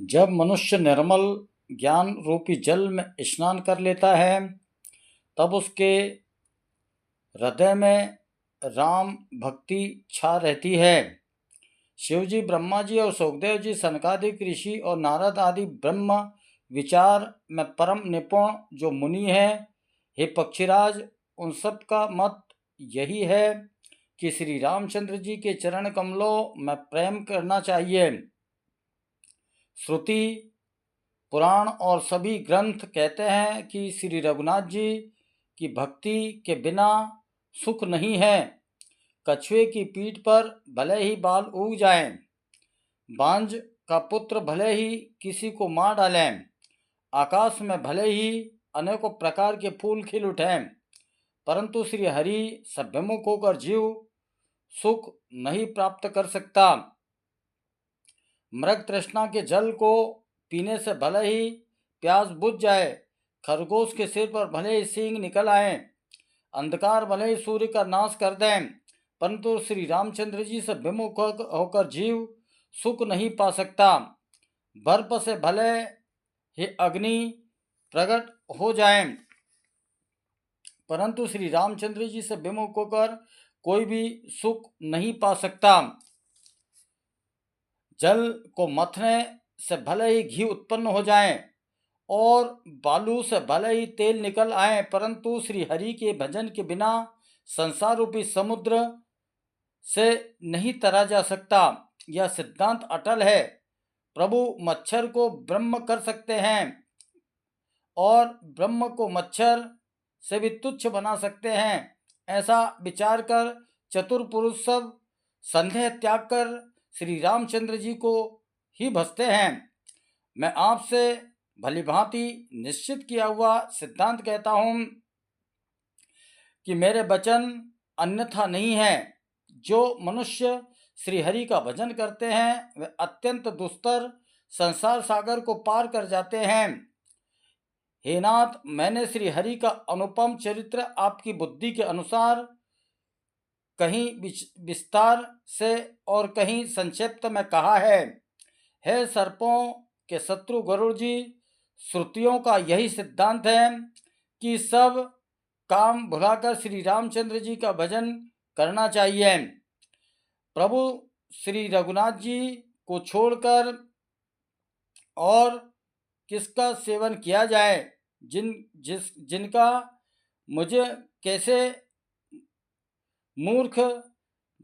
जब मनुष्य निर्मल ज्ञान रूपी जल में स्नान कर लेता है, तब उसके हृदय में राम भक्ति छा रहती है। शिवजी, ब्रह्मा जी और सुखदेव जी, सनकादिक ऋषि और नारद आदि ब्रह्म विचार में परम निपुण जो मुनि हैं, हे पक्षीराज, उन सब का मत यही है कि श्री रामचंद्र जी के चरण कमलों में प्रेम करना चाहिए। श्रुति, पुराण और सभी ग्रंथ कहते हैं कि श्री रघुनाथ जी की भक्ति के बिना सुख नहीं है। कछुए की पीठ पर भले ही बाल उग जाएं, बांझ का पुत्र भले ही किसी को मार डालें, आकाश में भले ही अनेकों प्रकार के फूल खिल उठें, परंतु श्री हरि से विमुख होकर जीव सुख नहीं प्राप्त कर सकता। मृग तृष्णा के जल को पीने से भले ही प्यास बुझ जाए, खरगोश के सिर पर भले ही सींग निकल आए, अंधकार भले ही सूर्य का नाश कर दें, परंतु श्री रामचंद्र जी से विमुख होकर जीव सुख नहीं पा सकता। बर्फ से भले ही अग्नि प्रकट हो जाए, परंतु श्री रामचंद्र जी से विमुख होकर कोई भी सुख नहीं पा सकता। जल को मथने से भले ही घी उत्पन्न हो जाए और बालू से भले ही तेल निकल आए, परंतु श्री हरि के भजन के बिना संसार रूपी समुद्र से नहीं तरा जा सकता। यह सिद्धांत अटल है। प्रभु मच्छर को ब्रह्म कर सकते हैं और ब्रह्म को मच्छर से भी तुच्छ बना सकते हैं। ऐसा विचार कर चतुर पुरुष सब संदेह त्याग कर श्री रामचंद्र जी को ही भजते हैं। मैं आपसे भली भांति निश्चित किया हुआ सिद्धांत कहता हूँ कि मेरे वचन अन्यथा नहीं है। जो मनुष्य श्री हरि का भजन करते हैं वे अत्यंत दुस्तर संसार सागर को पार कर जाते हैं। हे नाथ, मैंने श्री हरि का अनुपम चरित्र आपकी बुद्धि के अनुसार कहीं विस्तार से और कहीं संक्षिप्त में कहा है। हे सर्पों के शत्रु गरुड़ जी, श्रुतियों का यही सिद्धांत है कि सब काम भुलाकर श्री रामचंद्र जी का भजन करना चाहिए। प्रभु श्री रघुनाथ जी को छोड़कर और किसका सेवन किया जाए? जिनका मुझे कैसे मूर्ख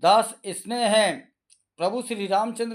दास स्नेह है। प्रभु श्री रामचंद्र